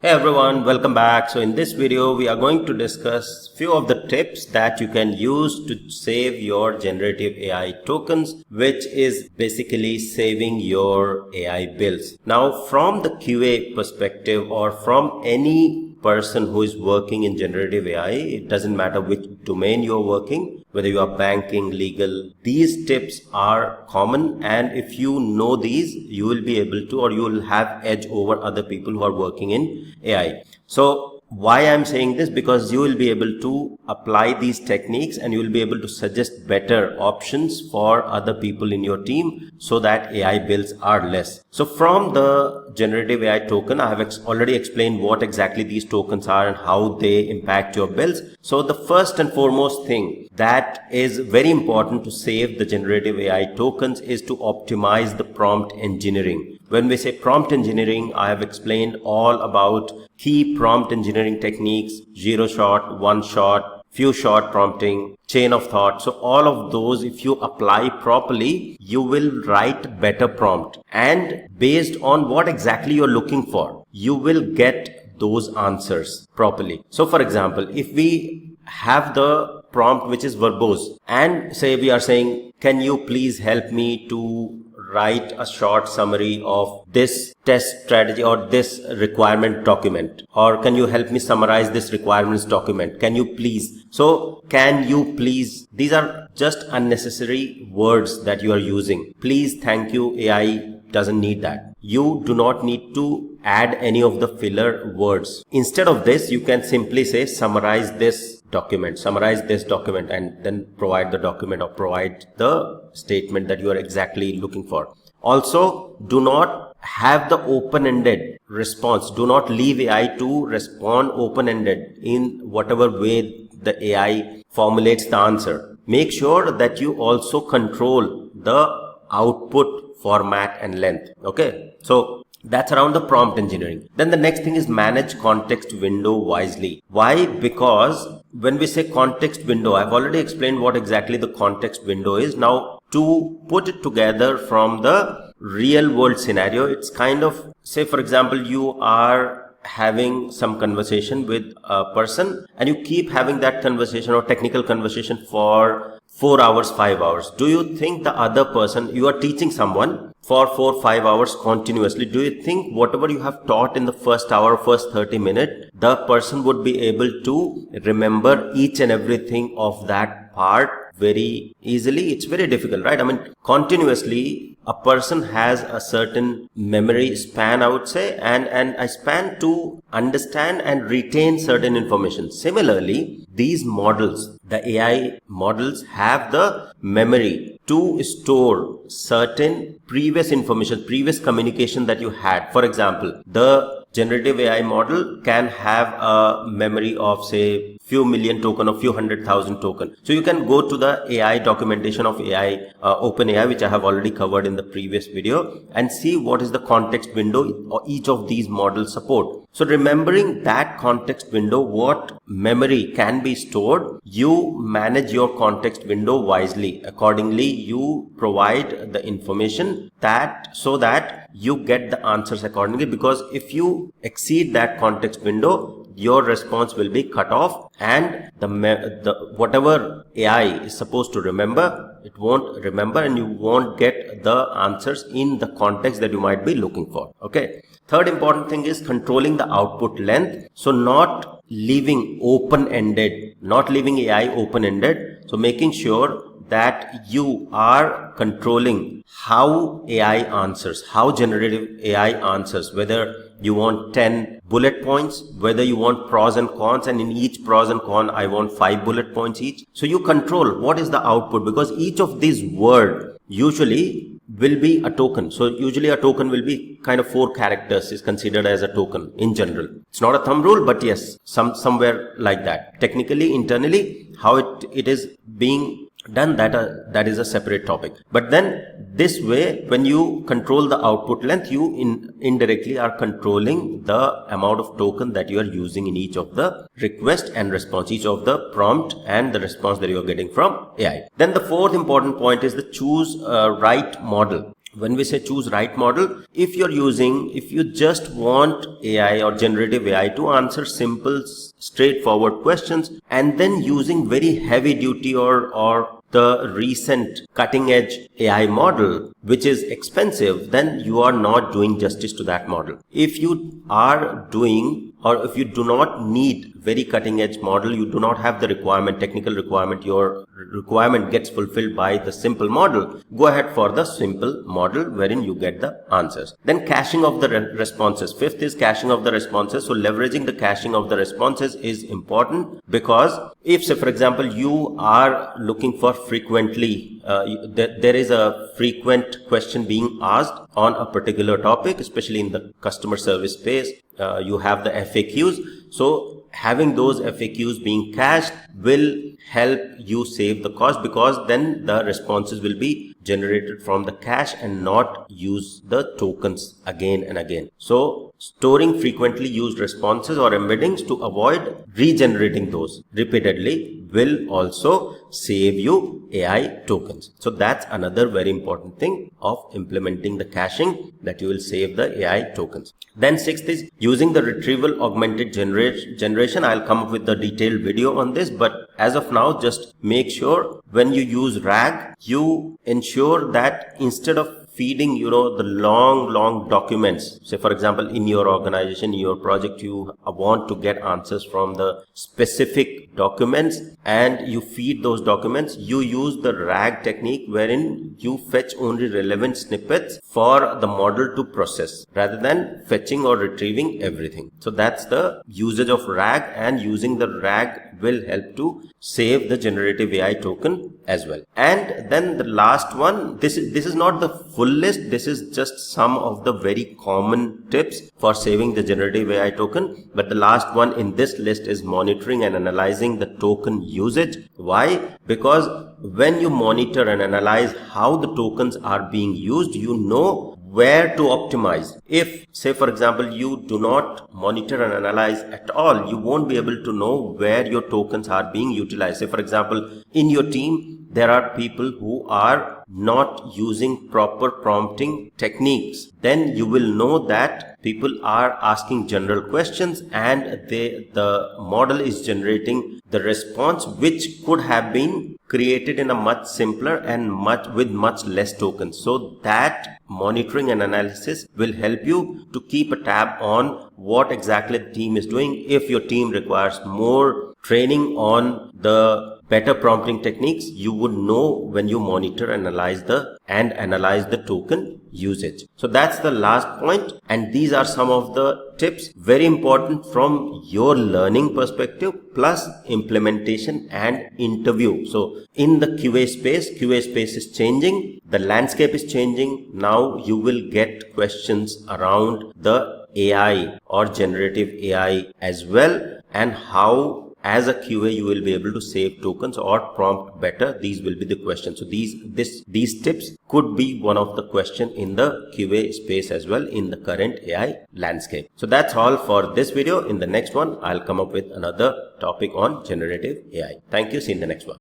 Hey everyone, welcome back. So in this video, we are going to discuss few of the tips that you can use to save your generative AI tokens, which is basically saving your AI bills. Now, from the QA perspective or from any person who is working in generative AI, it doesn't matter which domain you're working, whether you are banking, legal, these tips are common, and if you know these, you will be able to, or you will have edge over other people who are working in AI. So why I'm saying this? Because you will be able to apply these techniques and you will be able to suggest better options for other people in your team so that AI bills are less. So from the generative AI token, I have already explained what exactly these tokens are and how they impact your bills. So the first and foremost thing that is very important to save the generative AI tokens is to optimize the prompt engineering. When we say prompt engineering, I have explained all about key prompt engineering techniques: zero shot, one shot, few shot prompting, chain of thought. So all of those, if you apply properly, you will write better prompt, and based on what exactly you're looking for, you will get those answers properly. So for example, if we have the prompt which is verbose, and say we are saying, can you please help me to write a short summary of this test strategy or this requirement document, or can you help me summarize this requirements document, can you please. So can you please, these are just unnecessary words that you are using. Please, thank you, AI doesn't need that. You do not need to add any of the filler words. Instead of this, you can simply say summarize this document, and then provide the document or provide the statement that you are exactly looking for. Also, do not have the open-ended response. Do not leave AI to respond open-ended in whatever way the AI formulates the answer. Make sure that you also control the output format and length. Okay, so that's around the prompt engineering. Then the next thing is manage context window wisely. Why? Because when we say context window, I've already explained what exactly the context window is. Now, to put it together from the real world scenario, it's kind of, say for example, you are having some conversation with a person and you keep having that conversation or technical conversation for 4 hours, 5 hours. Do you think the other person, you are teaching someone for 4-5 hours continuously, do you think whatever you have taught in the first hour, first 30 minutes, the person would be able to remember each and everything of that part very easily? It's very difficult, right? I mean, continuously a person has a certain memory span, I would say, and a span to understand and retain certain information. Similarly, these models, the AI models, have the memory to store certain previous information, previous communication that you had. For example, the generative AI model can have a memory of, say, few million token or few 100,000 token. So you can go to the AI documentation of AI, OpenAI, which I have already covered in the previous video, and see what is the context window each of these models support. So remembering that context window, what memory can be stored, you manage your context window wisely. Accordingly, you provide the information that so that you get the answers accordingly, because if you exceed that context window, your response will be cut off, and the whatever AI is supposed to remember, it won't remember, and you won't get the answers in the context that you might be looking for. Okay. Third important thing is controlling the output length. So not leaving open-ended, not leaving AI open-ended. So making sure that you are controlling how AI answers, how generative AI answers, whether you want 10 bullet points, whether you want pros and cons, and in each pros and con, I want 5 bullet points each. So you control what is the output, because each of these words usually will be a token. So usually a token will be kind of 4 characters is considered as a token in general. It's not a thumb rule, but yes, somewhere like that. Technically, internally, how it is being done, that is a separate topic. But then this way, when you control the output length, you indirectly are controlling the amount of token that you are using in each of the request and response, each of the prompt and the response that you are getting from AI. Then the fourth important point is the choose right model. when we say choose right model, if you just want AI or generative AI to answer simple, straightforward questions, and then using very heavy duty or the recent cutting edge AI model, which is expensive, then you are not doing justice to that model. If you are doing, or if you do not need very cutting edge model, you do not have the technical requirement, your requirement gets fulfilled by the simple model, go ahead for the simple model wherein you get the answers. Then caching of the responses. Fifth is caching of the responses. So leveraging the caching of the responses is important, because if, say for example, you are looking for frequently, there is a frequent question being asked on a particular topic, especially in the customer service space, you have the FAQs. So having those FAQs being cached will help you save the cost, because then the responses will be generated from the cache and not use the tokens again and again. So storing frequently used responses or embeddings to avoid regenerating those repeatedly will also save you AI tokens. So that's another very important thing of implementing the caching, that you will save the AI tokens. Then sixth is using the retrieval augmented generation. I'll come up with the detailed video on this, but as of now, just make sure when you use RAG, you ensure that instead of feeding, the long documents, say for example, in your organization, in your project, you want to get answers from the specific documents and you feed those documents, you use the RAG technique wherein you fetch only relevant snippets for the model to process rather than fetching or retrieving everything. So that's the usage of RAG, and using the RAG will help to save the generative AI token as well. And then the last one, this is not the full list, this is just some of the very common tips for saving the generative AI token, but the last one in this list is monitoring and analyzing the token usage. Why? Because when you monitor and analyze how the tokens are being used, you know where to optimize. If, say for example, you do not monitor and analyze at all, you won't be able to know where your tokens are being utilized. Say for example, in your team, there are people who are not using proper prompting techniques. Then you will know that people are asking general questions and the model is generating the response which could have been created in a much simpler and with much less tokens. So that monitoring and analysis will help you to keep a tab on what exactly the team is doing. If your team requires more training on the better prompting techniques, you would know when you monitor and analyze the token usage. So that's the last point, and these are some of the tips, very important from your learning perspective plus implementation and interview. So in the QA space is changing, the landscape is changing. Now you will get questions around the AI or generative AI as well, and how as a QA you will be able to save tokens or prompt better. These will be the questions. So these tips could be one of the question in the QA space as well in the current AI landscape. So that's all for this video. In the next one, I'll come up with another topic on generative AI. Thank you. See you in the next one.